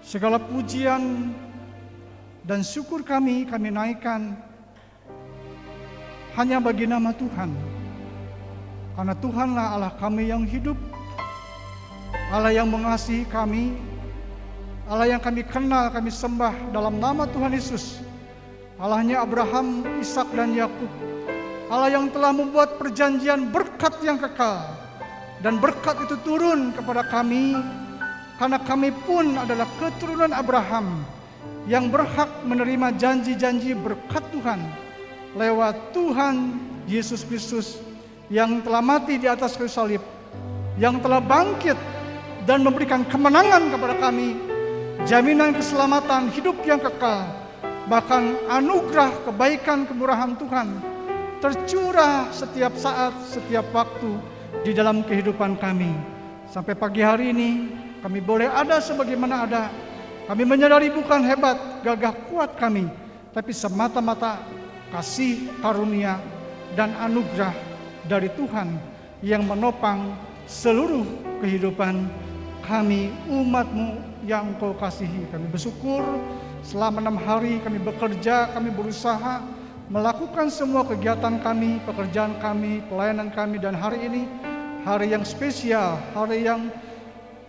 Segala pujian dan syukur kami naikkan hanya bagi nama Tuhan. Karena Tuhanlah Allah kami yang hidup, Allah yang mengasihi kami, Allah yang kami kenal, kami sembah dalam nama Tuhan Yesus. Allahnya Abraham, Ishak dan Yakub. Allah yang telah membuat perjanjian berkat yang kekal. Dan berkat itu turun kepada kami, karena kami pun adalah keturunan Abraham yang berhak menerima janji-janji berkat Tuhan lewat Tuhan Yesus Kristus yang telah mati di atas kayu salib, yang telah bangkit dan memberikan kemenangan kepada kami, jaminan keselamatan, hidup yang kekal, bahkan anugerah kebaikan kemurahan Tuhan tercurah setiap saat, setiap waktu di dalam kehidupan kami. Sampai pagi hari ini kami boleh ada sebagaimana ada. Kami menyadari bukan hebat, gagah kuat kami, tapi semata-mata kasih karunia dan anugerah dari Tuhan yang menopang seluruh kehidupan kami, umat-Mu yang Kau kasihi. Kami bersyukur selama 6 hari kami bekerja, kami berusaha melakukan semua kegiatan kami, pekerjaan kami, pelayanan kami, dan hari ini hari yang spesial, hari yang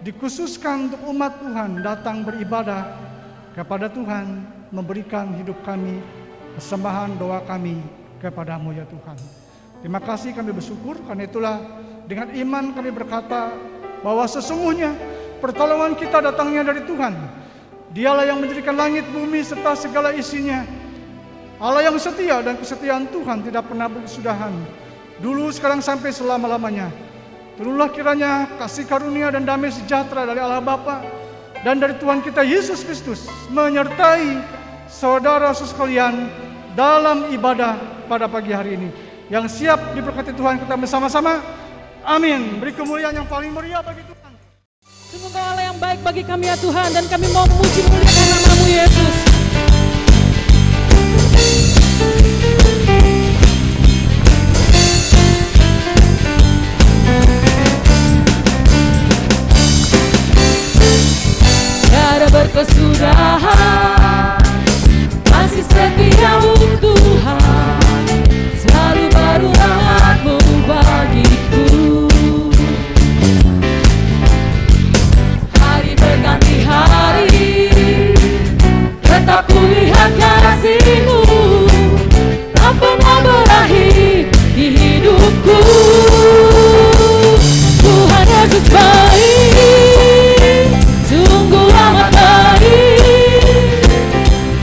dikhususkan untuk umat Tuhan datang beribadah kepada Tuhan, memberikan hidup kami, persembahan doa kami kepada-Mu ya Tuhan. Terima kasih, kami bersyukur. Karena itulah dengan iman kami berkata bahwa sesungguhnya pertolongan kita datangnya dari Tuhan. Dialah yang menjadikan langit, bumi serta segala isinya. Allah yang setia, dan kesetiaan Tuhan tidak pernah berkesudahan, dulu, sekarang, sampai selama-lamanya. Turunlah kiranya kasih karunia dan damai sejahtera dari Allah Bapa dan dari Tuhan kita Yesus Kristus menyertai saudara-saudara sekalian dalam ibadah pada pagi hari ini. Yang siap diberkati Tuhan kita bersama-sama. Amin. Beri kemuliaan yang paling meriah bagi Tuhan. Sungguh Kau Allah yang baik bagi kami ya Tuhan, dan kami mau memuji muliakan nama-Mu Yesus. Berkesudahan, masih setia-Mu Tuhan, selalu baru rahmat-Mu bagiku. Hari berganti hari, tetap kulihat kasih-Mu, tak pernah berakhir di hidupku. Tuhan Yesus baik, sungguh amat baik,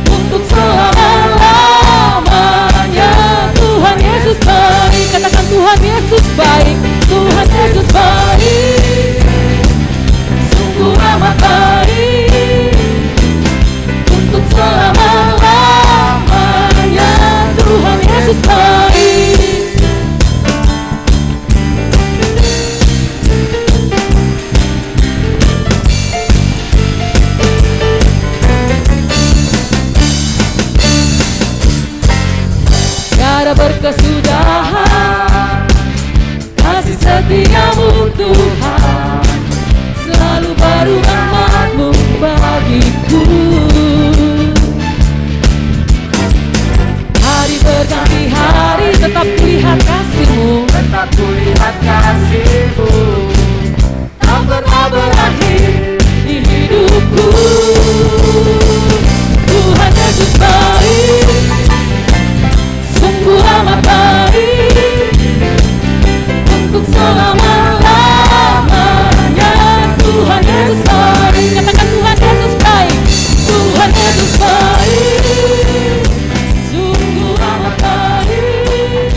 untuk selama-lamanya. Tuhan Yesus baik, katakan Tuhan Yesus baik, Tuhan Yesus baik, sungguh amat baik, untuk selama-lamanya. Tuhan Yesus baik. Berkesudahan, kasih setia-Mu Tuhan, selalu baru rahmat-Mu bagiku. Hari berganti hari, tetap kulihat kasih-Mu, tetap kulihat kasih-Mu, tak pernah berakhir di hidupku. Tuhan Yesus baik, sungguh amat baik, untuk selama-lamanya. Tuhan Yesus baik, katakan Tuhan Yesus baik, Tuhan Yesus baik, sungguh amat baik,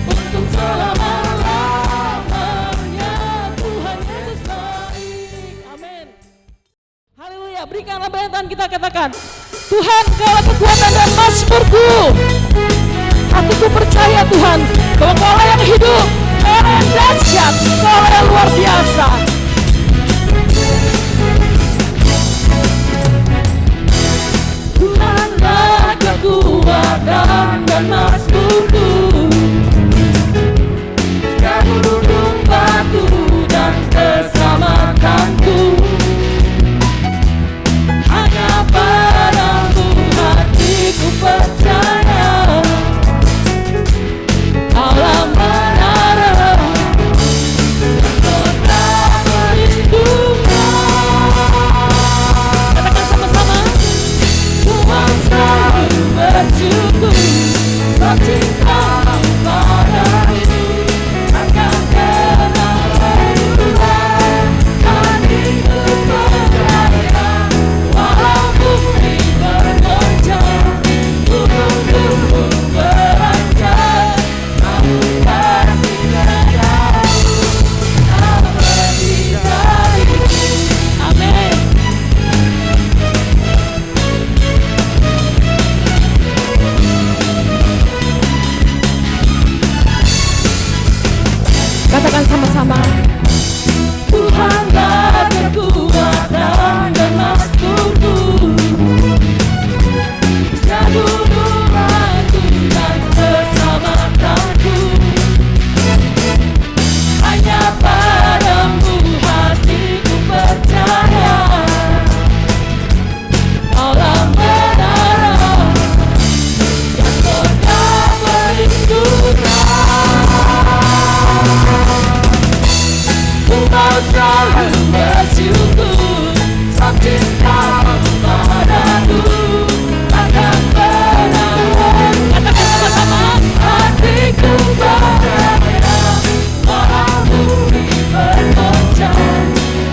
untuk selama-lamanya. Tuhan Yesus baik. Amin. Haleluya. Berikanlah bantuan kita, katakan, Tuhan Kaulah kekuatan dan mazmurku. Aku percaya Tuhan bahwa Kaulah yang hidup, Kaulah yang dahsyat, Kaulah yang luar biasa. Tuhanlah kekuatan dan mazmurku, Kamu gunung batu dan keselamatanku. katakan sama-sama. Tuhanlah kekuatan dan masturku, ya gununganku dan keselamatanku. Hanya padamu hatiku percaya, Kaulah menara yang kota perlindungan. Ku mau selalu bersyukur, sebab cintamu padaku takkan pernah. Katakan sama-sama. Hatiku percaya, Allahmu bergoncang,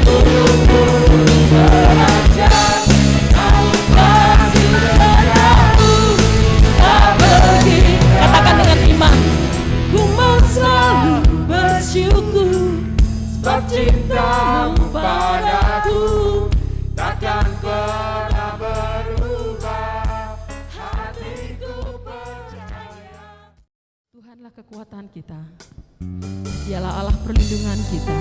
tubuhku beranjak, namun kasih setiamu tak pergi. Katakan dengan iman. Ku mau selalu bersyukur, sebab cintamu padaku takkan pernah berubah. Hatiku percaya. Tuhanlah kekuatan kita, Dialah Allah perlindungan kita.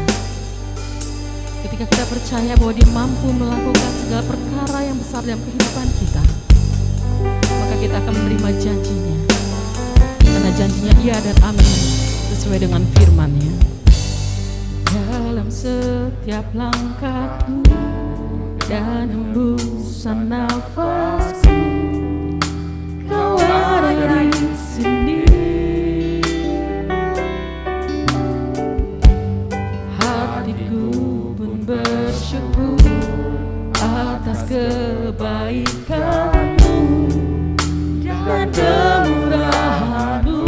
Ketika kita percaya bahwa Dia mampu melakukan segala perkara yang besar dalam kehidupan kita, maka kita akan menerima janjinya. Karena janjinya iya dan amin, sesuai dengan firman-Nya. Dalam setiap langkahku dan hembusan nafasku, Kau ada di sini. Hatiku pun bersyukur atas kebaikan-Mu dan kemurahan-Mu.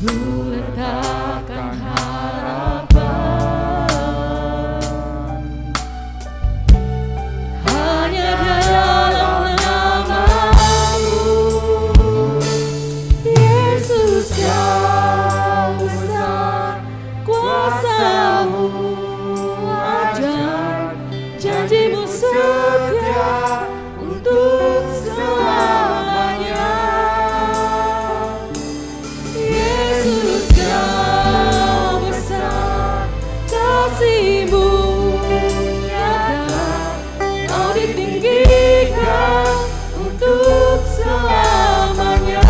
Ku letakkan harapan hanya dalam nama-Mu. Yesus, Kau besar, kuasa-Mu ajaib, janji-Mu setia untuk selamanya. Yesus, Kau besar, kasih-Mu nyata, Kau ditinggikan untuk selamanya.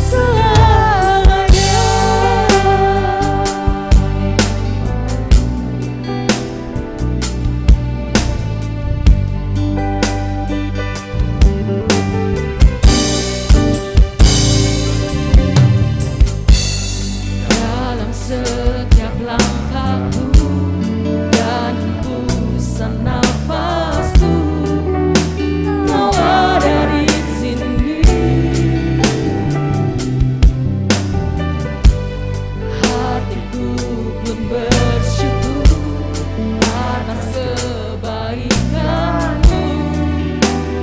Selamanya. Dalam setiap langkahku dan hembusan nafasku, Kau ada di sini. Hatiku pun bersyukur atas kebaikan-Mu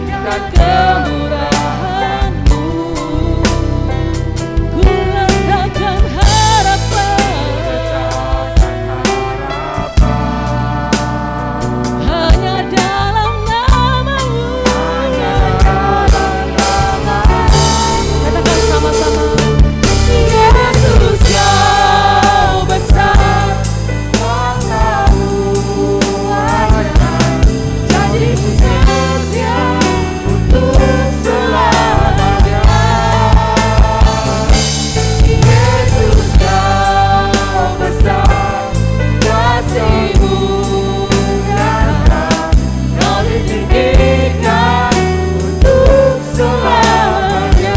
dan kemurahan-Mu. Ku letakkan harapan hanya dalam nama-Mu. Katakan sama-sama. Yesus, Kau besar, kuasa-Mu ajaib, janji-Mu setia untuk selamanya. Yesus, Kau besar, kasih-Mu nyata, Kau ditinggikan untuk selamanya.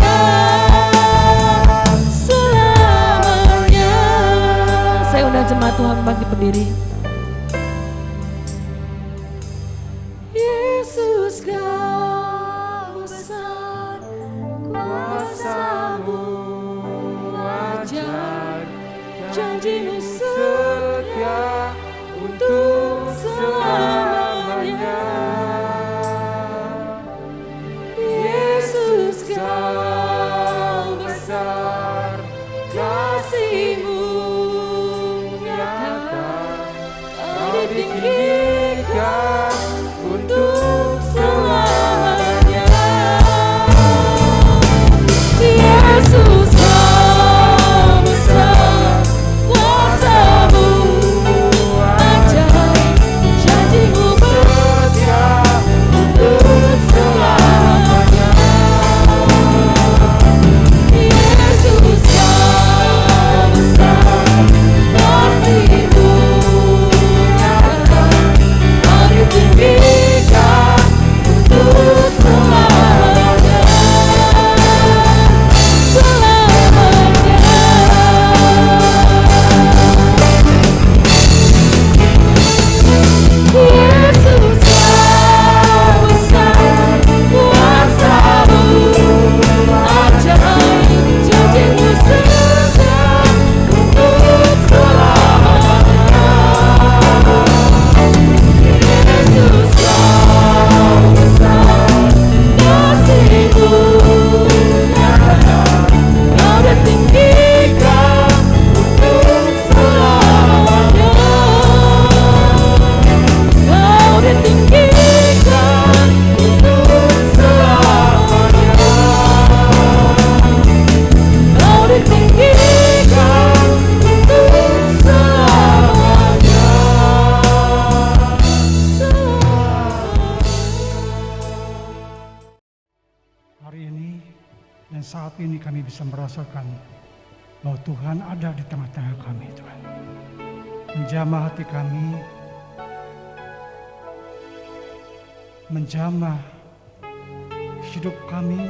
Selamanya. Saya undang jemaat Tuhan bangkit berdiri. Yesus, Kau besar, kuasa-Mu ajaib, janji-Mu setia untuk selamanya. Yesus, Kau besar, kasih-Mu nyata, Kau ditinggikan untuk selamanya. ini dan saat ini kami bisa merasakan bahwa Tuhan ada di tengah-tengah kami, Tuhan. Menjamah hati kami, menjamah hidup kami.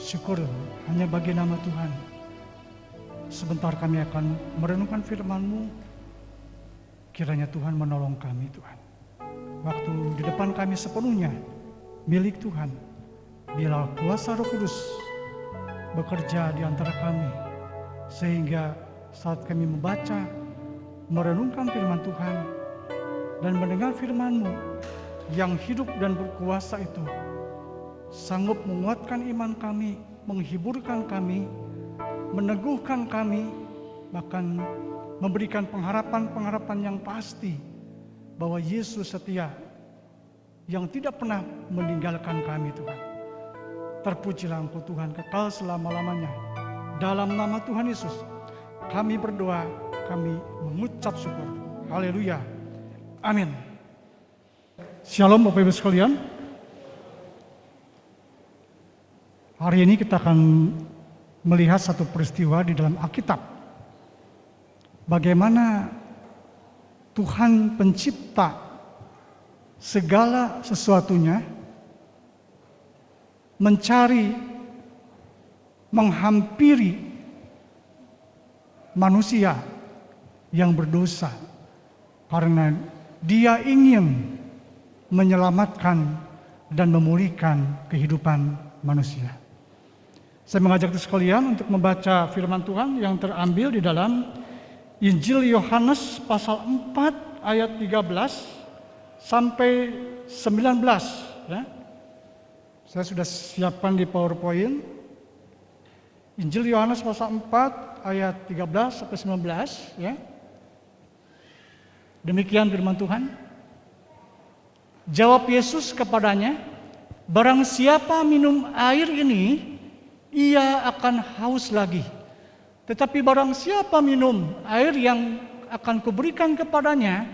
Syukur hanya bagi nama Tuhan. Sebentar kami akan merenungkan firman-Mu. Kiranya Tuhan menolong kami, Tuhan. Waktu di depan kami sepenuhnya milik Tuhan. Bila kuasa Roh Kudus bekerja di antara kami, sehingga saat kami membaca, merenungkan firman Tuhan, dan mendengar firman-Mu yang hidup dan berkuasa itu, sanggup menguatkan iman kami, menghiburkan kami, meneguhkan kami, bahkan memberikan pengharapan-pengharapan yang pasti bahwa Yesus setia yang tidak pernah meninggalkan kami, Tuhan. Terpujilah Engkau Tuhan kekal selama-lamanya. Dalam nama Tuhan Yesus kami berdoa, kami mengucap syukur. Haleluya. Amin. Shalom Bapak Ibu sekalian. Hari ini kita akan melihat satu peristiwa di dalam Alkitab. Bagaimana Tuhan pencipta segala sesuatunya mencari, menghampiri manusia yang berdosa karena Dia ingin menyelamatkan dan memulihkan kehidupan manusia. Saya mengajak sekalian untuk membaca firman Tuhan yang terambil di dalam Injil Yohanes pasal 4 ayat 13 sampai 19 ya. Saya sudah siapkan di PowerPoint. Injil Yohanes pasal 4 ayat 13 sampai 19 ya. Demikian firman Tuhan. Jawab Yesus kepadanya, barang siapa minum air ini, ia akan haus lagi. Tetapi barang siapa minum air yang akan kuberikan kepadanya,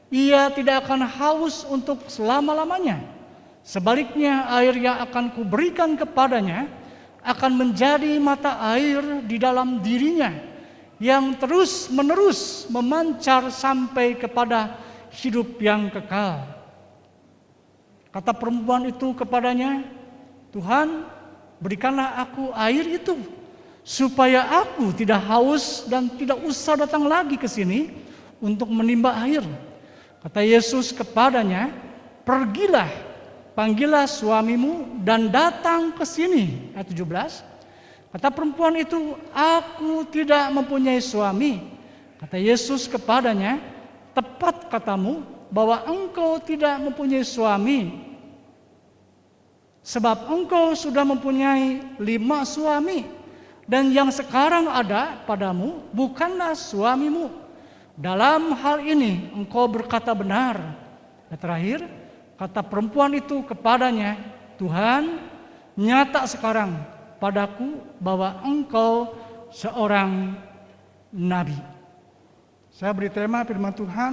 ia tidak akan haus untuk selama-lamanya. Sebaliknya air yang akan kuberikan kepadanya akan menjadi mata air di dalam dirinya yang terus-menerus memancar sampai kepada hidup yang kekal. Kata perempuan itu kepadanya, Tuhan, berikanlah aku air itu, supaya aku tidak haus dan tidak usah datang lagi ke sini untuk menimba air. Kata Yesus kepadanya, pergilah, panggillah suamimu dan datang ke sini. Ayat 17. Kata perempuan itu, aku tidak mempunyai suami. Kata Yesus kepadanya, tepat katamu bahwa engkau tidak mempunyai suami. Sebab engkau sudah mempunyai 5 suami, dan yang sekarang ada padamu bukanlah suamimu. Dalam hal ini engkau berkata benar. Dan terakhir, kata perempuan itu kepadanya, Tuhan, nyata sekarang padaku bahwa engkau seorang nabi. Saya beri tema firman Tuhan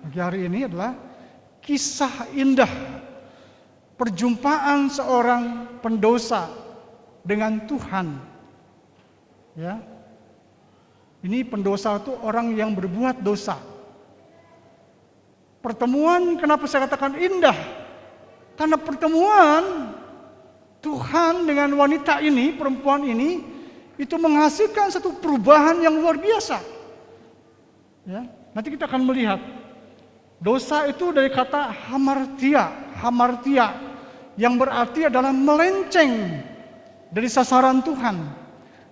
pagi hari ini adalah kisah indah perjumpaan seorang pendosa dengan Tuhan. Ya. Ini pendosa itu orang yang berbuat dosa. Pertemuan kenapa saya katakan indah? Karena pertemuan Tuhan dengan wanita ini, perempuan ini, itu menghasilkan satu perubahan yang luar biasa. Ya. Nanti kita akan melihat dosa itu dari kata hamartia, yang berarti adalah melenceng dari sasaran Tuhan,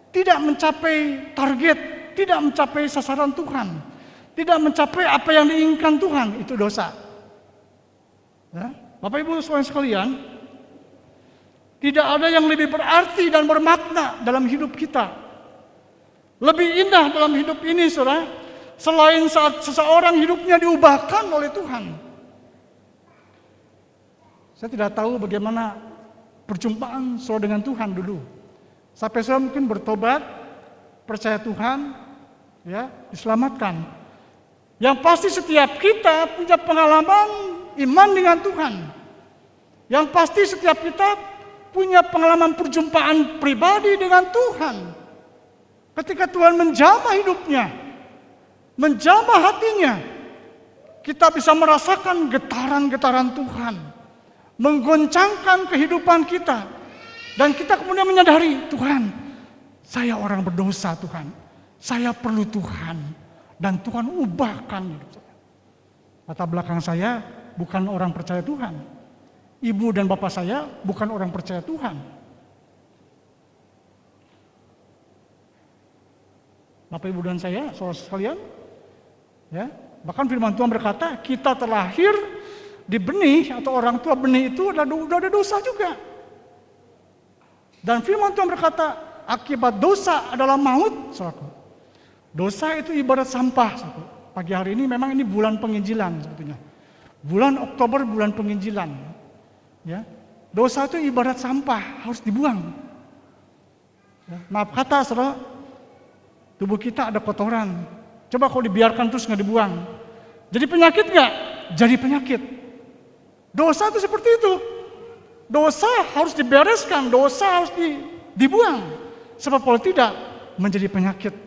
tidak mencapai target, tidak mencapai sasaran Tuhan, tidak mencapai apa yang diinginkan Tuhan, itu dosa. Ya. Bapak Ibu saudara sekalian, tidak ada yang lebih berarti dan bermakna dalam hidup kita, lebih indah dalam hidup ini, saudara, selain saat seseorang hidupnya diubahkan oleh Tuhan. Saya tidak tahu bagaimana perjumpaan saudara dengan Tuhan dulu. Sampai saudara mungkin bertobat, percaya Tuhan, ya, diselamatkan. Yang pasti setiap kita punya pengalaman iman dengan Tuhan. Yang pasti setiap kita punya pengalaman perjumpaan pribadi dengan Tuhan. Ketika Tuhan menjamah hidupnya, menjamah hatinya, kita bisa merasakan getaran-getaran Tuhan, menggoncangkan kehidupan kita. Dan kita kemudian menyadari, Tuhan, saya orang berdosa Tuhan, saya perlu Tuhan. Dan Tuhan ubahkan hidup saya. Latar belakang saya bukan orang percaya Tuhan. Ibu dan bapak saya bukan orang percaya Tuhan. Bapak ibu dan saya, saudara sekalian, ya, bahkan firman Tuhan berkata, kita terlahir di benih atau orang tua benih itu udah ada dosa juga. Dan firman Tuhan berkata, akibat dosa adalah maut, saudaraku. Dosa itu ibarat sampah, saudaraku. Pagi hari ini memang ini bulan penginjilan sebetulnya. Bulan Oktober bulan penginjilan. Ya, dosa itu ibarat sampah, harus dibuang. Ya, maaf kata, saudara, tubuh kita ada kotoran. Coba kalau dibiarkan terus nggak dibuang, jadi penyakit nggak? Jadi penyakit. Dosa itu seperti itu. Dosa harus dibereskan, dosa harus dibuang. Sebab kalau tidak, menjadi penyakit.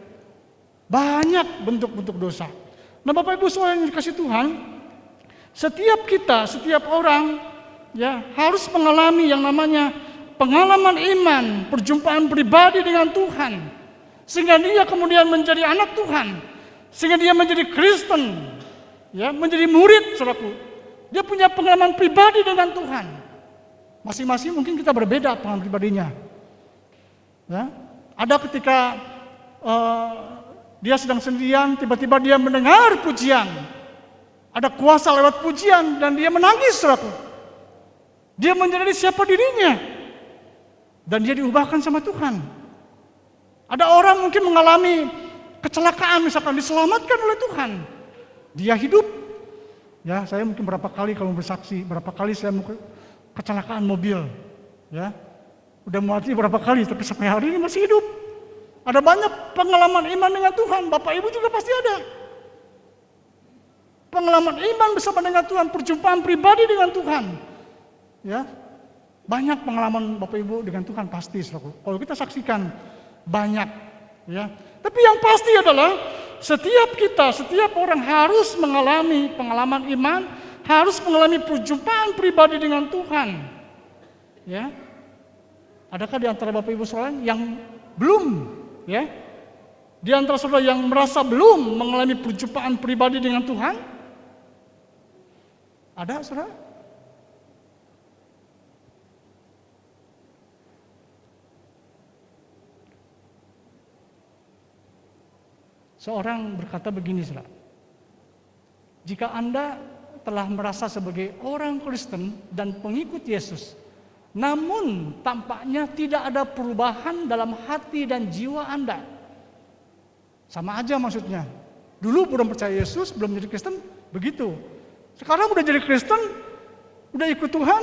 Banyak bentuk-bentuk dosa. Nah, Bapak Ibu saudara yang dikasih Tuhan, setiap kita, setiap orang, ya, harus mengalami yang namanya pengalaman iman, perjumpaan pribadi dengan Tuhan, sehingga dia kemudian menjadi anak Tuhan, sehingga dia menjadi Kristen, ya, menjadi murid, saudaraku. Dia punya pengalaman pribadi dengan Tuhan. Masing-masing mungkin kita berbeda pengalaman pribadinya. Ya, ada ketika dia sedang sendirian, tiba-tiba dia mendengar pujian, ada kuasa lewat pujian, dan dia menangis, saudaraku. Dia menyadari siapa dirinya, dan dia diubahkan sama Tuhan. Ada orang mungkin mengalami kecelakaan, misalkan diselamatkan oleh Tuhan. Dia hidup. Ya, saya mungkin berapa kali kalau bersaksi, berapa kali saya kecelakaan mobil. Ya, udah mati berapa kali, tapi sampai hari ini masih hidup. Ada banyak pengalaman iman dengan Tuhan. Bapak Ibu juga pasti ada. Pengalaman iman bersama dengan Tuhan, perjumpaan pribadi dengan Tuhan. Ya, banyak pengalaman Bapak Ibu dengan Tuhan pasti, saudara. Kalau kita saksikan banyak, ya. Tapi yang pasti adalah setiap kita, setiap orang harus mengalami pengalaman iman, harus mengalami perjumpaan pribadi dengan Tuhan. Ya, adakah di antara Bapak Ibu saudara yang belum, ya, di antara saudara yang merasa belum mengalami perjumpaan pribadi dengan Tuhan? Ada, saudara? Seorang berkata begini, saudara. Jika Anda telah merasa sebagai orang Kristen dan pengikut Yesus, namun tampaknya tidak ada perubahan dalam hati dan jiwa Anda. Sama aja maksudnya. Dulu belum percaya Yesus, belum jadi Kristen, begitu. Sekarang udah jadi Kristen, udah ikut Tuhan,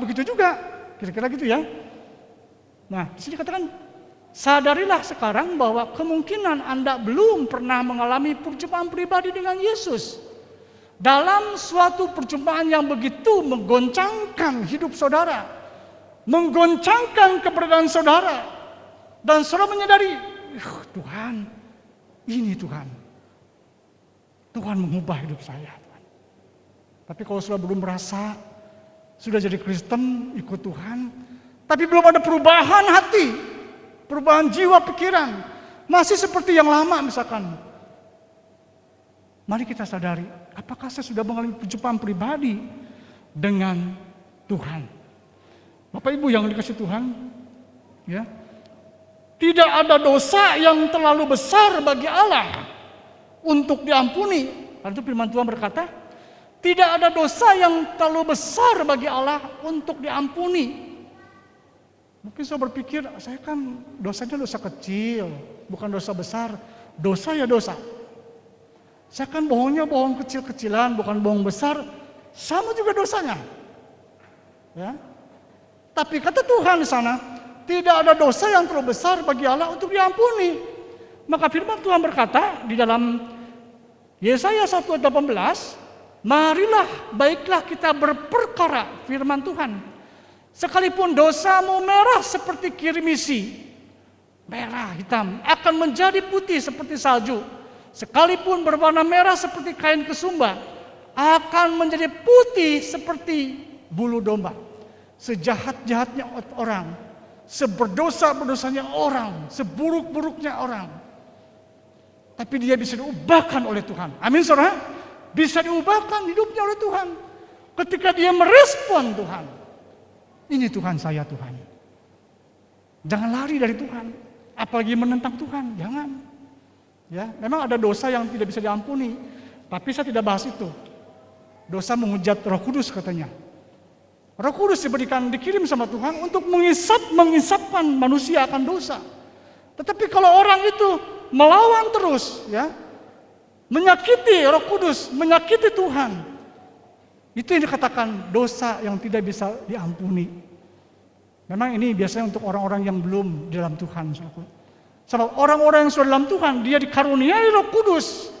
begitu juga. Kira-kira gitu ya. Nah, di sini katakan, sadarilah sekarang bahwa kemungkinan Anda belum pernah mengalami perjumpaan pribadi dengan Yesus. Dalam suatu perjumpaan yang begitu menggoncangkan hidup saudara, menggoncangkan keberadaan saudara, dan saudara menyadari, Tuhan, ini Tuhan. Tuhan mengubah hidup saya. Tapi kalau sudah belum merasa, sudah jadi Kristen, ikut Tuhan, tapi belum ada perubahan hati, perubahan jiwa, pikiran, masih seperti yang lama misalkan. Mari kita sadari, apakah saya sudah mengalami perjumpaan pribadi dengan Tuhan? Bapak Ibu yang dikasih Tuhan, ya, tidak ada dosa yang terlalu besar bagi Allah untuk diampuni. Karena itu firman Tuhan berkata, tidak ada dosa yang terlalu besar bagi Allah untuk diampuni. Mungkin saya berpikir, saya kan dosanya dosa kecil, bukan dosa besar. Dosa ya dosa. Saya kan bohongnya bohong kecil-kecilan, bukan bohong besar. Sama juga dosanya. Ya. Tapi kata Tuhan di sana, tidak ada dosa yang terlalu besar bagi Allah untuk diampuni. Maka firman Tuhan berkata di dalam Yesaya 1:18, marilah baiklah kita berperkara firman Tuhan. Sekalipun dosamu merah seperti kirmisi, merah hitam, akan menjadi putih seperti salju. Sekalipun berwarna merah seperti kain kesumba, akan menjadi putih seperti bulu domba. Sejahat-jahatnya orang, seberdosa-berdosanya orang, seburuk-buruknya orang, tapi dia bisa diubahkan oleh Tuhan. Amin saudara. Bisa diubahkan hidupnya oleh Tuhan ketika dia merespon Tuhan. Ini Tuhan saya, Tuhan. Jangan lari dari Tuhan, apalagi menentang Tuhan. Jangan. Ya, memang ada dosa yang tidak bisa diampuni, tapi saya tidak bahas itu. Dosa menghujat Roh Kudus katanya. Roh Kudus dikirim sama Tuhan untuk mengisapkan manusia akan dosa. Tetapi kalau orang itu melawan terus, ya, menyakiti Roh Kudus, menyakiti Tuhan, itu yang dikatakan dosa yang tidak bisa diampuni. Memang ini biasanya untuk orang-orang yang belum di dalam Tuhan. Sebab orang-orang yang sudah dalam Tuhan, dia dikaruniai Roh Kudus.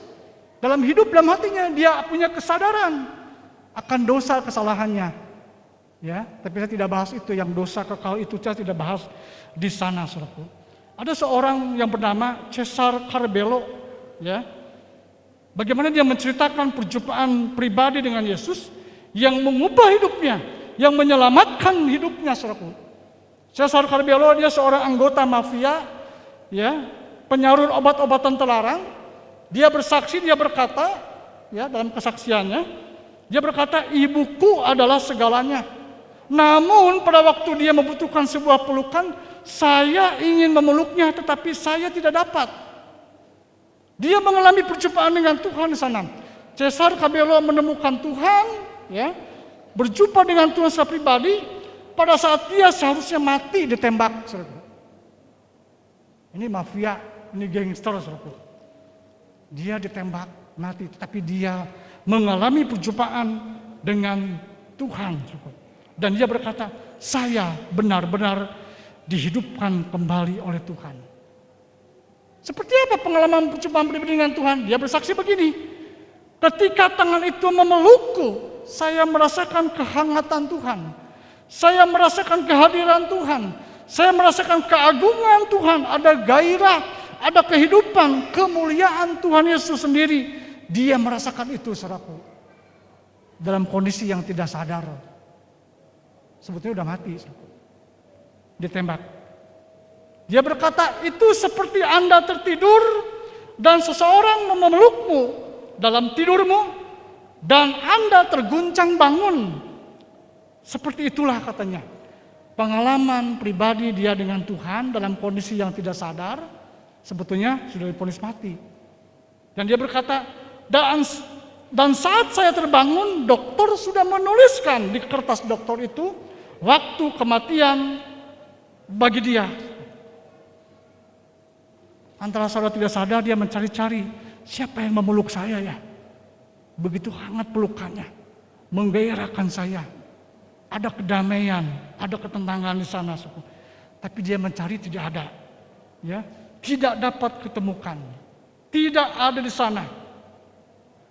Dalam hidup, dalam hatinya, dia punya kesadaran akan dosa kesalahannya. Ya, tapi saya tidak bahas itu, yang dosa kekal itu saya tidak bahas di sana, saudaraku. Ada seorang yang bernama Cesar Carbello, ya. Bagaimana dia menceritakan perjumpaan pribadi dengan Yesus yang mengubah hidupnya, yang menyelamatkan hidupnya, saudaraku. Cesar Carbello dia seorang anggota mafia, ya, penyalur obat-obatan terlarang. Dia bersaksi, dia berkata, ya, dalam kesaksiannya, dia berkata, ibuku adalah segalanya. Namun pada waktu dia membutuhkan sebuah pelukan, saya ingin memeluknya, tetapi saya tidak dapat. Dia mengalami perjumpaan dengan Tuhan di sana. Cesar Carbello menemukan Tuhan, ya, berjumpa dengan Tuhan secara pribadi pada saat dia seharusnya mati ditembak. Ini mafia, ini gangster, saudaraku. Dia ditembak mati, tetapi dia mengalami perjumpaan dengan Tuhan. Dan dia berkata, saya benar-benar dihidupkan kembali oleh Tuhan. Seperti apa pengalaman perjumpaan pribadi dengan Tuhan? Dia bersaksi begini, ketika tangan itu memelukku, saya merasakan kehangatan Tuhan. Saya merasakan kehadiran Tuhan. Saya merasakan keagungan Tuhan, ada gairah, ada kehidupan, kemuliaan Tuhan Yesus sendiri. Dia merasakan itu, saudaraku. Dalam kondisi yang tidak sadar. Sebetulnya udah mati, saudaraku. Ditembak. Dia berkata, itu seperti Anda tertidur dan seseorang memelukmu dalam tidurmu dan Anda terguncang bangun. Seperti itulah katanya. Pengalaman pribadi dia dengan Tuhan dalam kondisi yang tidak sadar, sebetulnya sudah divonis mati. Dan dia berkata, dan saat saya terbangun, dokter sudah menuliskan di kertas dokter itu waktu kematian bagi dia. Antara saudara tidak sadar, dia mencari-cari siapa yang memeluk saya ya. Begitu hangat pelukannya, menggairahkan saya. Ada kedamaian, ada ketenangan di sana. Tapi dia mencari tidak ada. Ya, tidak dapat ketemukan. Tidak ada di sana.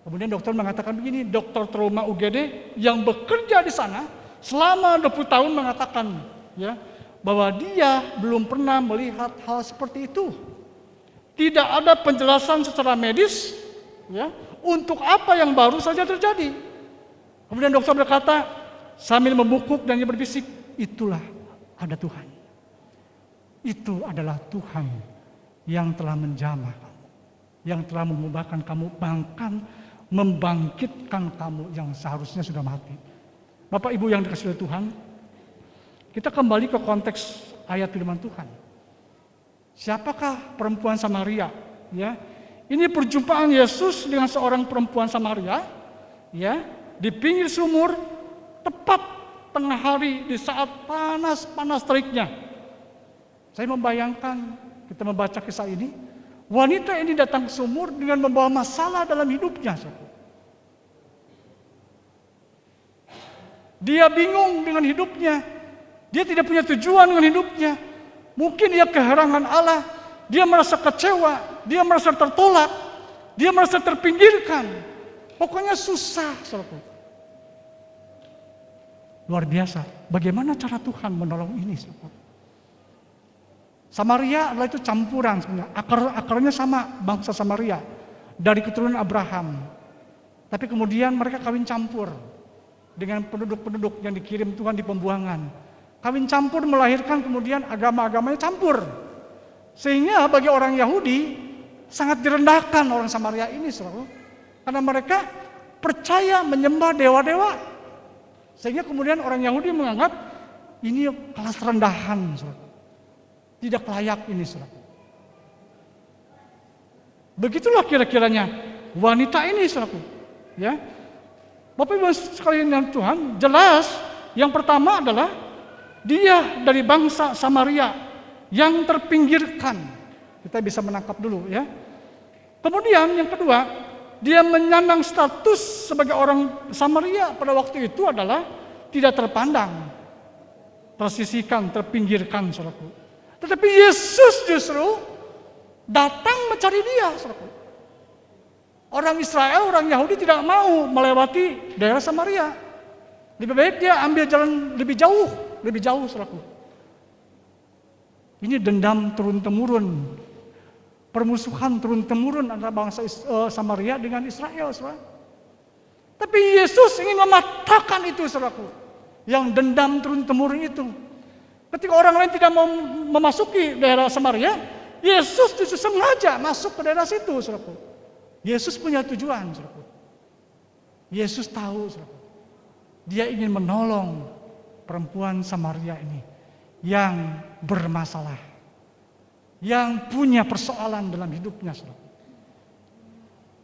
Kemudian dokter mengatakan begini, dokter trauma UGD yang bekerja di sana selama 20 tahun mengatakan, ya, bahwa dia belum pernah melihat hal seperti itu. Tidak ada penjelasan secara medis, ya, untuk apa yang baru saja terjadi. Kemudian dokter berkata sambil membungkuk dan dia berbisik, itulah ada Tuhan. Itu adalah Tuhan yang telah menjamah kamu, yang telah mengubahkan kamu, bahkan membangkitkan kamu yang seharusnya sudah mati. Bapak Ibu yang dikasihi Tuhan, kita kembali ke konteks ayat firman Tuhan. Siapakah perempuan Samaria? Ya, ini perjumpaan Yesus dengan seorang perempuan Samaria, ya, di pinggir sumur, tepat tengah hari di saat panas teriknya. Saya membayangkan kita membaca kisah ini, wanita ini datang ke sumur dengan membawa masalah dalam hidupnya. Dia bingung dengan hidupnya, dia tidak punya tujuan dengan hidupnya. Mungkin dia keherangan Allah, dia merasa kecewa, dia merasa tertolak, dia merasa terpinggirkan. Pokoknya susah, saudaraku. Luar biasa. Bagaimana cara Tuhan menolong ini, saudaraku? Samaria adalah itu campuran sebenarnya. Akarnya sama, bangsa Samaria. Dari keturunan Abraham. Tapi kemudian mereka kawin campur dengan penduduk-penduduk yang dikirim Tuhan di pembuangan. Kawin campur melahirkan kemudian agama-agamanya campur. Sehingga bagi orang Yahudi sangat direndahkan orang Samaria ini, saudara. Karena mereka percaya menyembah dewa-dewa. Sehingga kemudian orang Yahudi menganggap ini kelas rendahan, saudara. Tidak layak ini, saudara. Begitulah kira-kiranya wanita ini, saudara. Ya. Bapak Ibu sekalian yang Tuhan, jelas yang pertama adalah dia dari bangsa Samaria yang terpinggirkan. Kita bisa menangkap dulu ya. Kemudian yang kedua, dia menyandang status sebagai orang Samaria pada waktu itu adalah tidak terpandang, tersisihkan, terpinggirkan, saudaraku. Tetapi Yesus justru datang mencari dia, saudaraku. Orang Israel, orang Yahudi tidak mau melewati daerah Samaria. Lebih baik dia ambil jalan lebih jauh, saudaraku. Ini dendam turun-temurun. Permusuhan turun-temurun antara bangsa Samaria dengan Israel, saudara. Tapi Yesus ingin mematahkan itu, saudaraku. Yang dendam turun-temurun itu. Ketika orang lain tidak mau memasuki daerah Samaria, Yesus justru sengaja masuk ke daerah situ, saudaraku. Yesus punya tujuan, saudaraku. Yesus tahu, saudaraku. Dia ingin menolong perempuan Samaria ini yang bermasalah, yang punya persoalan dalam hidupnya, saudaraku.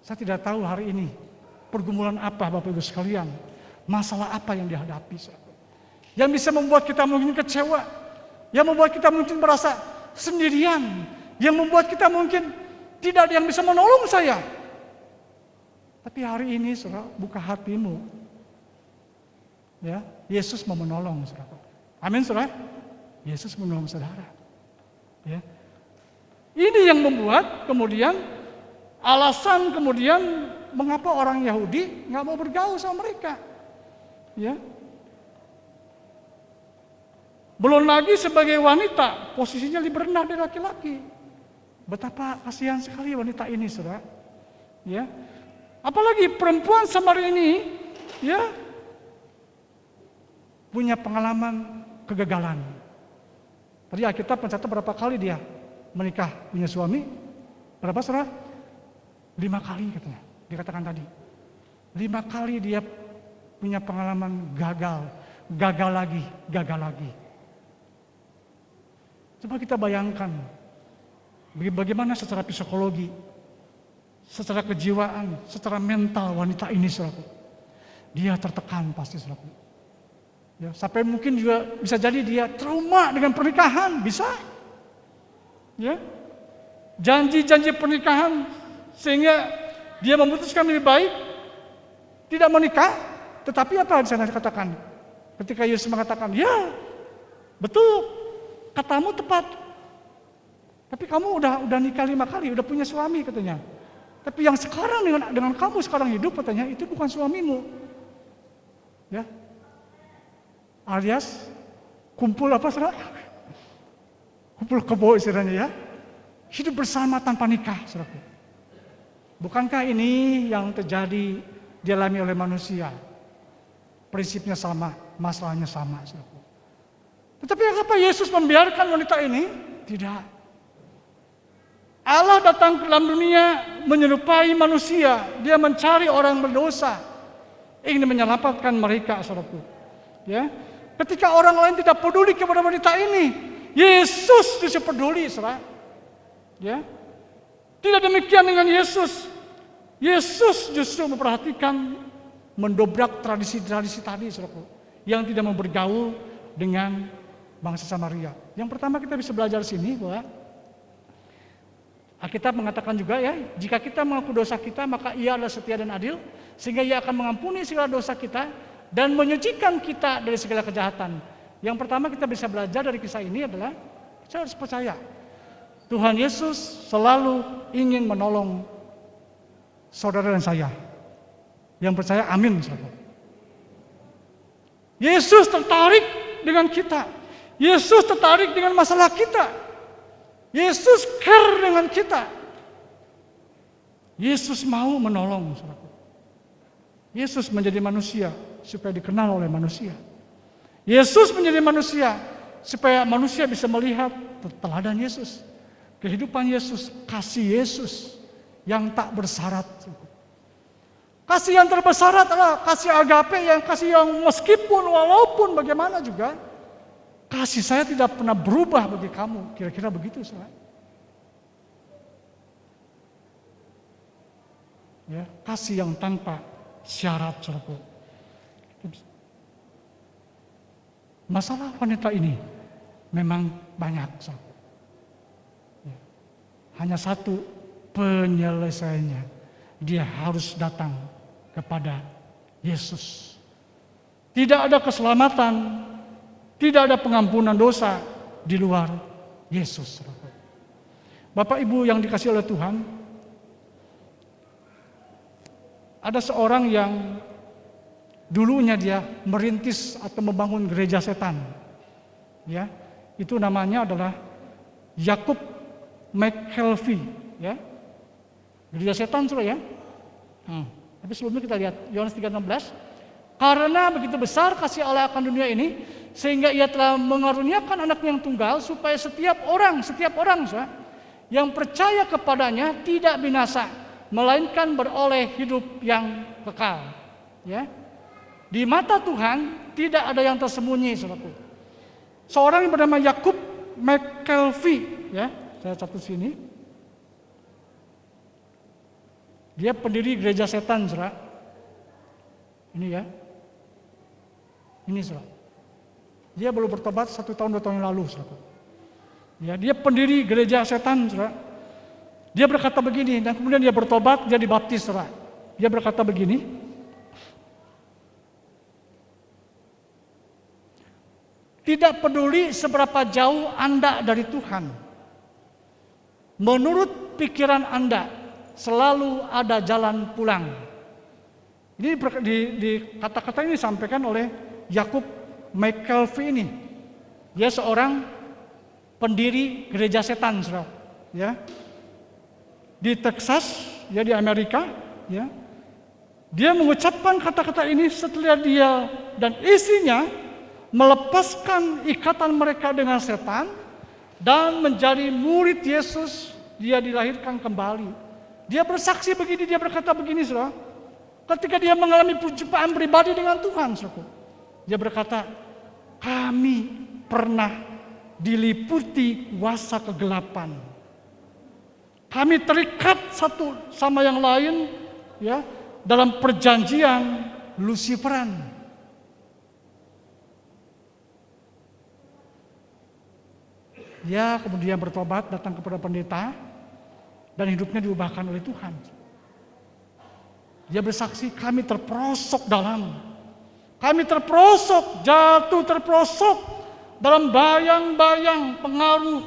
Saya tidak tahu hari ini pergumulan apa, Bapak Ibu sekalian, masalah apa yang dihadapi, saudaraku. Yang bisa membuat kita mungkin kecewa, yang membuat kita mungkin merasa sendirian, yang membuat kita mungkin tidak ada yang bisa menolong saya. Tapi hari ini, saudara, buka hatimu. Ya, Yesus mau menolong, saudara. Amin, saudara. Yesus menolong saudara. Ya. Ini yang membuat kemudian alasan kemudian mengapa orang Yahudi nggak mau bergaul sama mereka. Ya. Belum lagi sebagai wanita, posisinya lebih rendah dari laki-laki. Betapa kasihan sekali wanita ini, saudara. Ya. Apalagi perempuan Samaria ini, ya, punya pengalaman kegagalan. Tadi Alkitab mencatat berapa kali dia menikah, punya suami? Berapa, saudara? 5 kali katanya, dikatakan tadi. 5 kali dia punya pengalaman gagal lagi. Coba kita bayangkan, bagaimana secara psikologi, secara kejiwaan, secara mental wanita ini, saudaraku. Dia tertekan pasti, saudaraku. Ya, sampai mungkin juga bisa jadi dia trauma dengan pernikahan, bisa. Ya, janji-janji pernikahan sehingga dia memutuskan lebih baik tidak menikah. Tetapi apa di sana dikatakan? Ketika Yesus mengatakan, ya betul. Katamu tepat. Tapi kamu udah nikah 5 kali, udah punya suami katanya. Tapi yang sekarang dengan kamu sekarang hidup katanya itu bukan suamimu. Ya. Alias kumpul apa, saudara? Kumpul kebo istilahnya, ya. Hidup bersama tanpa nikah, saudara. Bukankah ini yang terjadi dialami oleh manusia? Prinsipnya sama, masalahnya sama, saudara. Tetapi apa Yesus membiarkan wanita ini? Tidak. Allah datang ke dalam dunia menyerupai manusia. Dia mencari orang berdosa, ingin menyelamatkan mereka, saudaraku. Ya, ketika orang lain tidak peduli kepada wanita ini, Yesus justru peduli, saudara. Ya, tidak demikian dengan Yesus. Yesus justru memperhatikan, mendobrak tradisi-tradisi tadi, saudaraku, yang tidak mau bergaul dengan bangsa Samaria. Yang pertama kita bisa belajar sini bahwa Alkitab mengatakan juga, ya, jika kita mengaku dosa kita, maka Ia adalah setia dan adil, sehingga Ia akan mengampuni segala dosa kita dan menyucikan kita dari segala kejahatan. Yang pertama kita bisa belajar dari kisah ini adalah kita harus percaya Tuhan Yesus selalu ingin menolong saudara dan saya. Yang percaya amin, saudara. Yesus tertarik dengan kita. Yesus tertarik dengan masalah kita. Yesus care dengan kita. Yesus mau menolong, saudara. Yesus menjadi manusia supaya dikenal oleh manusia. Yesus menjadi manusia supaya manusia bisa melihat teladan Yesus. Kehidupan Yesus, kasih Yesus yang tak bersyarat. Kasih yang terbesar adalah kasih agape, yang kasih yang meskipun walaupun bagaimana juga kasih saya tidak pernah berubah bagi kamu. Kira-kira begitu, saudara. Ya, kasih yang tanpa syarat, saudara. Masalah wanita ini memang banyak, saudara. Ya. Hanya satu penyelesaiannya, dia harus datang kepada Yesus. Tidak ada keselamatan, tidak ada pengampunan dosa di luar Yesus. Bapak Ibu yang dikasihi oleh Tuhan, ada seorang yang dulunya dia merintis atau membangun gereja setan. Ya, itu namanya adalah Yakub McKelvey, ya. Gereja setan, Saudara, ya. Tapi sebelumnya kita lihat Yohanes 3:16. Karena begitu besar kasih Allah akan dunia ini, sehingga ia telah mengaruniakan anaknya yang tunggal, supaya setiap orang saudara, yang percaya kepadanya tidak binasa, melainkan beroleh hidup yang kekal. Ya. Di mata Tuhan tidak ada yang tersembunyi, saudaraku. Seorang yang bernama Yakub McKelvey, ya, saya catat sini. Dia pendiri gereja setan, saudara. Ini ya. Ini, saudara. Dia baru bertobat 1 tahun 2 tahun yang lalu, saudara. Ya, dia pendiri gereja setan, saudara. Dia berkata begini, dan kemudian dia bertobat, dia dibaptis, saudara. Dia berkata begini. Tidak peduli seberapa jauh Anda dari Tuhan, menurut pikiran Anda, selalu ada jalan pulang. Ini di kata-kata ini disampaikan oleh Yakub McKelvey ini. Dia seorang pendiri gereja setan, saudara. Ya. Di Texas, ya, di Amerika, ya. Dia mengucapkan kata-kata ini setelah dia dan istrinya melepaskan ikatan mereka dengan setan dan menjadi murid Yesus. Dia dilahirkan kembali. Dia bersaksi begini, dia berkata begini, saudara. Ketika dia mengalami perjumpaan pribadi dengan Tuhan, saudara. Dia berkata, kami pernah diliputi kuasa kegelapan. Kami terikat satu sama yang lain, ya, dalam perjanjian Luciferan. Dia kemudian bertobat, datang kepada pendeta, dan hidupnya diubahkan oleh Tuhan. Dia bersaksi, kami terperosok jatuh terperosok dalam bayang-bayang pengaruh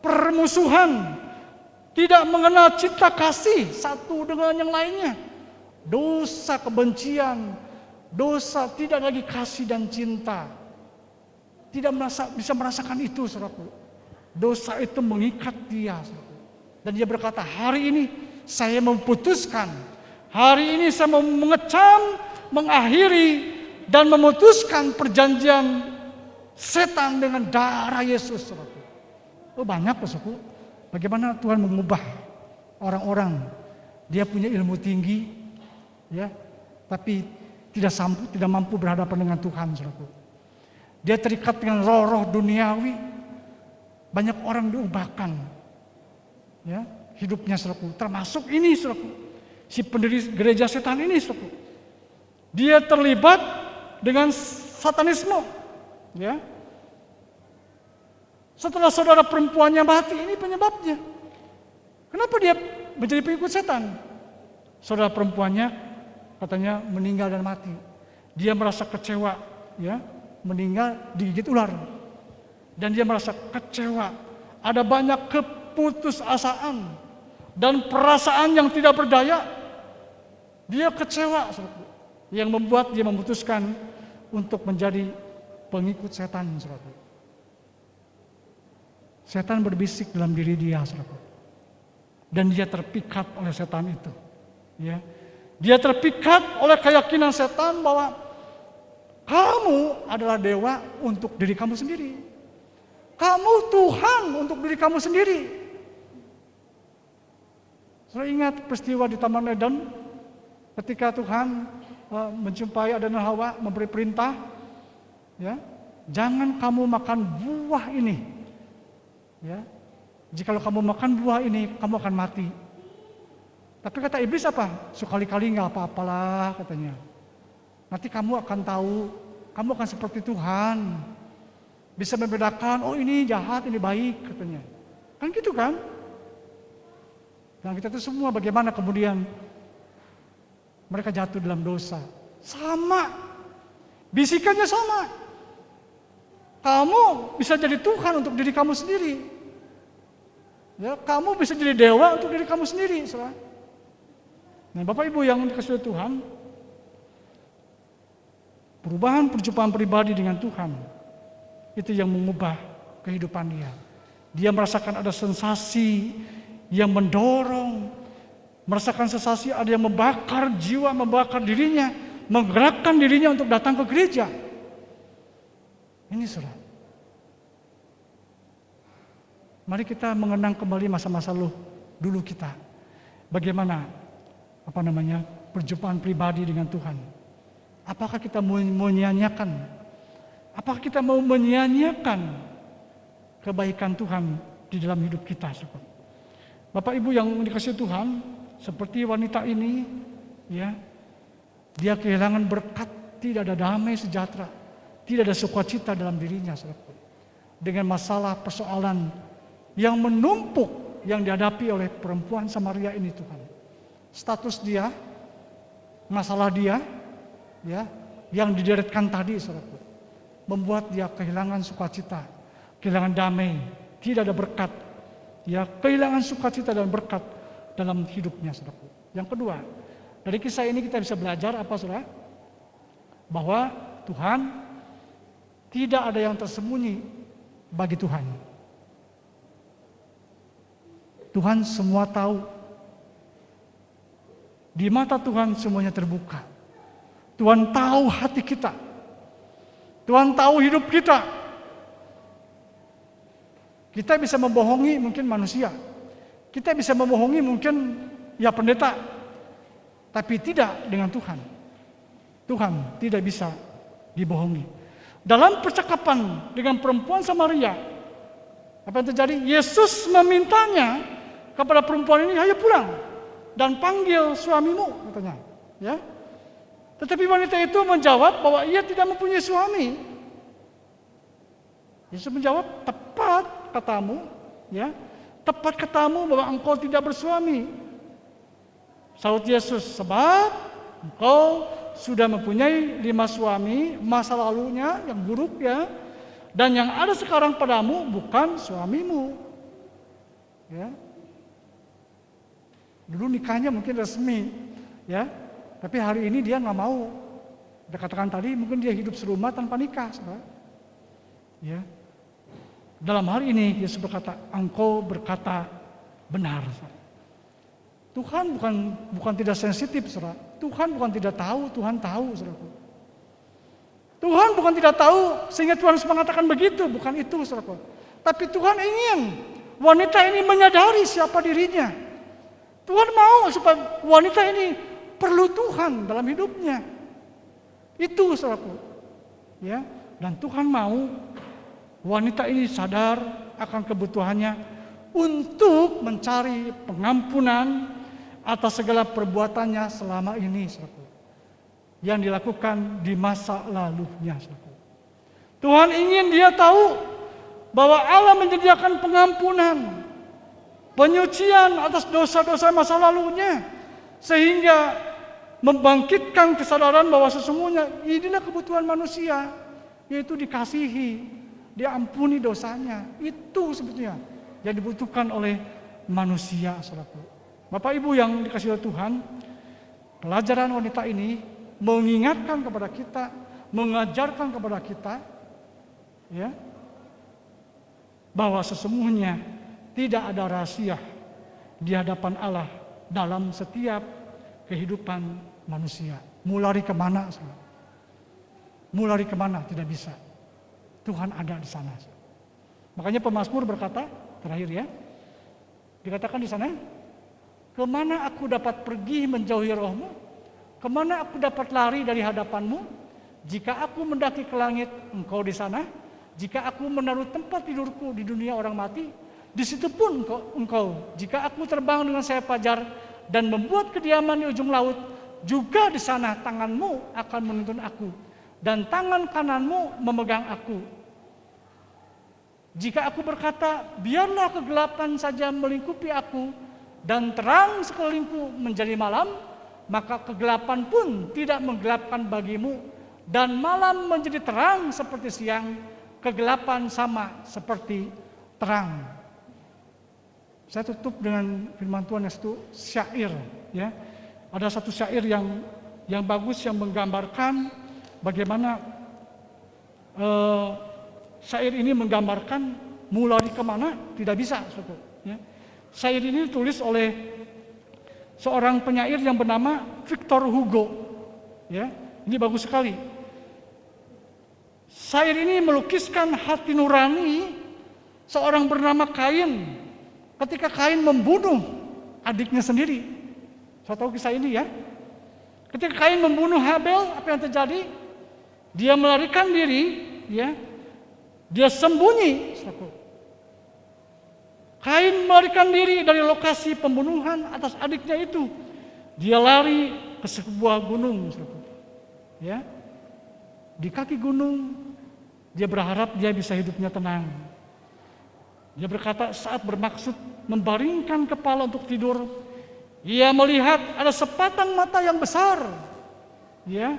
permusuhan, tidak mengenal cinta kasih satu dengan yang lainnya. Dosa kebencian, dosa tidak lagi kasih dan cinta. Tidak bisa merasakan itu, saudaraku. Dosa itu mengikat dia, saudaraku. Dan dia berkata, hari ini saya memutuskan, hari ini saya mau mengecam, mengakhiri, dan memutuskan perjanjian setan dengan darah Yesus. Oh, banyak, saudaraku. Bagaimana Tuhan mengubah orang-orang. Dia punya ilmu tinggi, ya, tapi tidak mampu berhadapan dengan Tuhan, saudaraku. Dia terikat dengan roh-roh duniawi. Banyak orang diubahkan. Ya, hidupnya, saudaraku, termasuk ini, saudaraku, si pendiri gereja setan ini, saudaraku. Dia terlibat dengan satanisme, ya. Setelah saudara perempuannya mati, ini penyebabnya. Kenapa dia menjadi pengikut setan? Saudara perempuannya katanya meninggal dan mati. Dia merasa kecewa, ya, meninggal digigit ular. Dan dia merasa kecewa. Ada banyak keputusasaan dan perasaan yang tidak berdaya. Dia kecewa, saudara. yang membuat dia memutuskan untuk menjadi pengikut setan, saudara. Setan berbisik dalam diri dia, saudara. Dan dia terpikat oleh setan itu. Ya. Dia terpikat oleh keyakinan setan bahwa kamu adalah dewa untuk diri kamu sendiri. Kamu Tuhan untuk diri kamu sendiri. Saya ingat peristiwa di Taman Eden ketika Tuhan menjumpai Adam dan Hawa, memberi perintah, ya, jangan kamu makan buah ini. Ya, jikalau kamu makan buah ini, kamu akan mati. Tapi kata iblis apa? Sekali-kali nggak apa-apalah katanya. Nanti kamu akan tahu, kamu akan seperti Tuhan. Bisa membedakan, oh ini jahat, ini baik katanya. Kan gitu kan? Dan kita itu semua bagaimana kemudian mereka jatuh dalam dosa. Sama. Bisikannya sama. Kamu bisa jadi Tuhan untuk diri kamu sendiri. Ya, kamu bisa jadi dewa untuk diri kamu sendiri, saudara. Nah, Bapak Ibu yang dikasihi Tuhan, perubahan perjumpaan pribadi dengan Tuhan itu yang mengubah kehidupan dia. Dia merasakan ada sensasi yang mendorong, merasakan sensasi ada yang membakar jiwa, membakar dirinya, menggerakkan dirinya untuk datang ke gereja. Ini saudara. Mari kita mengenang kembali masa-masa dulu kita. Bagaimana perjumpaan pribadi dengan Tuhan. Apakah kita mau menyanyiakan? Apakah kita mau menyanyiakan kebaikan Tuhan di dalam hidup kita? Bapak Ibu yang dikasihi Tuhan, seperti wanita ini, ya, dia kehilangan berkat, tidak ada damai sejahtera, tidak ada sukacita dalam dirinya, saudara. Dengan masalah persoalan yang menumpuk yang dihadapi oleh perempuan Samaria ini, Tuhan. Status dia, masalah dia, ya, yang dideretkan tadi, saudara, membuat dia kehilangan sukacita, kehilangan damai, tidak ada berkat. Ya, kehilangan sukacita dan berkat dalam hidupnya, saudara. Yang kedua, dari kisah ini kita bisa belajar apa, saudara? Bahwa Tuhan tidak ada yang tersembunyi bagi Tuhan. Tuhan semua tahu. Di mata Tuhan semuanya terbuka. Tuhan tahu hati kita. Tuhan tahu hidup kita. Kita bisa membohongi mungkin manusia. Kita bisa membohongi mungkin ya pendeta. Tapi tidak dengan Tuhan. Tuhan tidak bisa dibohongi. Dalam percakapan dengan perempuan Samaria, apa yang terjadi? Yesus memintanya kepada perempuan ini, ayo pulang dan panggil suamimu, katanya. Ya. Tetapi wanita itu menjawab bahwa ia tidak mempunyai suami. Yesus menjawab, tepat katamu, ya, tepat katamu bahwa engkau tidak bersuami. Saud Yesus, sebab engkau sudah mempunyai 5 suami, masa lalunya yang buruk, ya, dan yang ada sekarang padamu bukan suamimu. Ya. Dulu nikahnya mungkin resmi, ya, tapi hari ini dia nggak mau. Dia katakan tadi mungkin dia hidup serumah tanpa nikah, saudara. Ya. Dalam hal ini Yesus berkata, engkau berkata benar. Tuhan bukan tidak sensitif, saudara. Tuhan bukan tidak tahu, Tuhan tahu, saudara. Tuhan bukan tidak tahu sehingga Tuhan harus mengatakan begitu, bukan itu, saudara. Tapi Tuhan ingin wanita ini menyadari siapa dirinya. Tuhan mau supaya wanita ini perlu Tuhan dalam hidupnya. Itu, saudara. Ya, dan Tuhan mau wanita ini sadar akan kebutuhannya untuk mencari pengampunan atas segala perbuatannya selama ini, saudara, yang dilakukan di masa lalunya, saudara. Tuhan ingin dia tahu bahwa Allah menyediakan pengampunan, penyucian atas dosa-dosa masa lalunya, sehingga membangkitkan kesadaran bahwa sesungguhnya inilah kebutuhan manusia, yaitu dikasihi, diampuni dosanya. Itu sebetulnya yang dibutuhkan oleh manusia, saudara. Bapak Ibu yang dikasihi oleh Tuhan, pelajaran wanita ini mengingatkan kepada kita, mengajarkan kepada kita, ya, bahwa sesungguhnya tidak ada rahasia di hadapan Allah dalam setiap kehidupan manusia. Mau lari kemana? Mau lari kemana? Tidak bisa. Tuhan ada di sana. Makanya pemazmur berkata, terakhir ya, dikatakan di sana, kemana aku dapat pergi menjauhi rohmu? Kemana aku dapat lari dari hadapanmu? Jika aku mendaki ke langit, engkau di sana. Jika aku menaruh tempat tidurku di dunia orang mati, di situ pun engkau. Jika aku terbang dengan sayap fajar dan membuat kediaman di ujung laut, juga di sana tanganmu akan menuntun aku, dan tangan kananmu memegang aku. Jika aku berkata, biarlah kegelapan saja melingkupi aku, dan terang sekelilingku menjadi malam, maka kegelapan pun tidak menggelapkan bagimu, dan malam menjadi terang seperti siang, kegelapan sama seperti terang. Saya tutup dengan firman Tuhan yang satu syair, ya. Ada satu syair yang bagus yang menggambarkan bagaimana syair ini menggambarkan mau lari kemana tidak bisa, ya. Syair ini ditulis oleh seorang penyair yang bernama Victor Hugo, ya. Ini bagus sekali. Syair ini melukiskan hati nurani seorang bernama Kain ketika Kain membunuh adiknya sendiri. Saya tahu kisah ini ya. Ketika Kain membunuh Habel, apa yang terjadi? Dia melarikan diri, ya. Dia sembunyi. Kain melarikan diri dari lokasi pembunuhan atas adiknya itu. Dia lari ke sebuah gunung, ya. Di kaki gunung, dia berharap dia bisa hidupnya tenang. Dia berkata saat bermaksud membaringkan kepala untuk tidur, ia melihat ada sepasang mata yang besar, ya,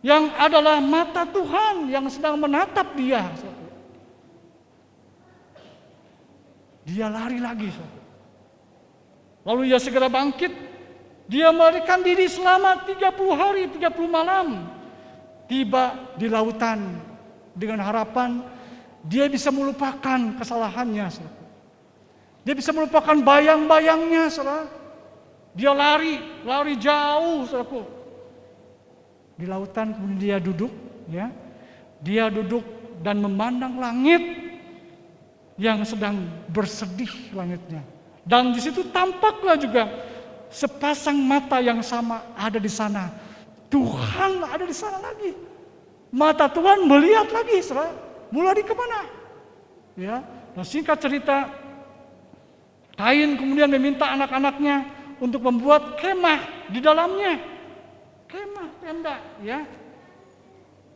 yang adalah mata Tuhan yang sedang menatap dia. Dia lari lagi. Lalu ia segera bangkit. Dia melarikan diri selama 30 hari, 30 malam. Tiba di lautan dengan harapan dia bisa melupakan kesalahannya. Dia bisa melupakan bayang-bayangnya, saudara. Dia lari jauh, saudaraku. Di lautan kemudian dia duduk, ya. Dia duduk dan memandang langit yang sedang bersedih langitnya. Dan di situ tampaklah juga sepasang mata yang sama ada di sana. Tuhan ada di sana lagi. Mata Tuhan melihat lagi, saudara. Mulai di kemana? Ya. Nah, singkat cerita, Kain kemudian meminta anak-anaknya untuk membuat kemah di dalamnya. Kemah, tenda, ya.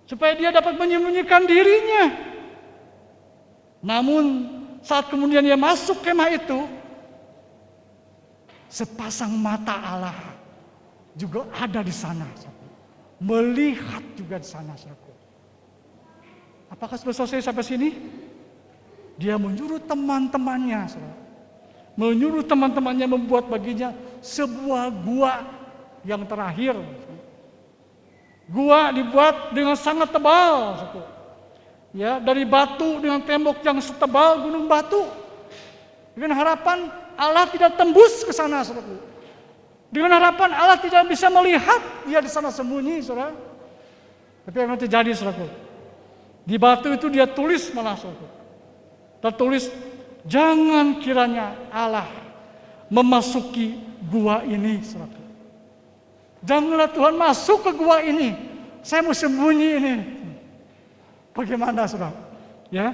Supaya dia dapat menyembunyikan dirinya. Namun saat kemudian dia masuk kemah itu, sepasang mata Allah juga ada di sana. Melihat juga di sana. Apakah sudah selesai sampai sini? Dia menyuruh teman-temannya, menyuruh teman-temannya membuat baginya sebuah gua yang terakhir. Gua dibuat dengan sangat tebal, ya, dari batu dengan tembok yang setebal gunung batu. Dengan harapan Allah tidak tembus ke sana, saudara. Dengan harapan Allah tidak bisa melihat dia di sana sembunyi, saudara. Tapi yang terjadi, saudara, di batu itu dia tulis malah, saudara. Tertulis, jangan kiranya Allah memasuki gua ini, saudara. Janganlah Tuhan masuk ke gua ini. Saya mau sembunyi ini. Bagaimana, saudara? Ya,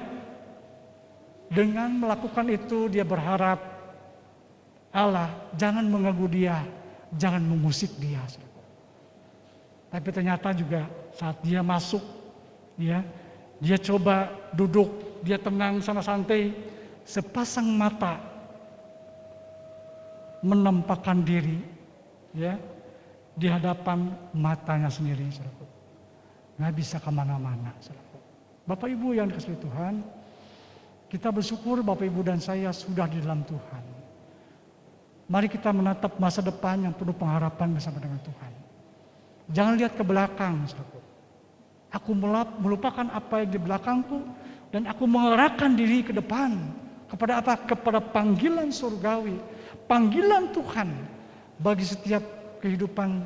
dengan melakukan itu dia berharap Allah jangan mengganggu dia, jangan mengusik dia. Tapi ternyata juga saat dia masuk, ya, dia coba duduk, dia tenang sana santai, sepasang mata menampakkan diri, ya, di hadapan matanya sendiri. Nggak bisa kemana-mana. Bapak Ibu yang dikasihi Tuhan, kita bersyukur Bapak Ibu dan saya sudah di dalam Tuhan. Mari kita menatap masa depan yang penuh pengharapan bersama dengan Tuhan. Jangan lihat ke belakang, saudaraku. Aku melupakan apa yang di belakangku dan aku mengarahkan diri ke depan. Kepada apa? Kepada panggilan surgawi, panggilan Tuhan bagi setiap kehidupan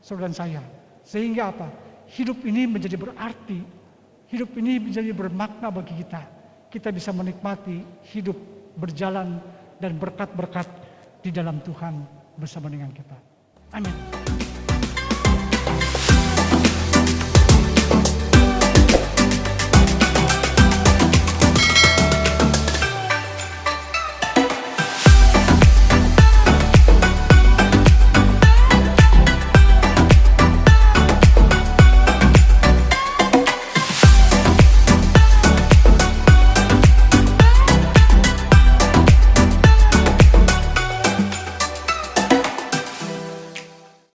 saudara dan saya. Sehingga apa? Hidup ini menjadi berarti, hidup ini menjadi bermakna bagi kita. Kita bisa menikmati hidup berjalan dan berkat-berkat di dalam Tuhan bersama dengan kita. Amin.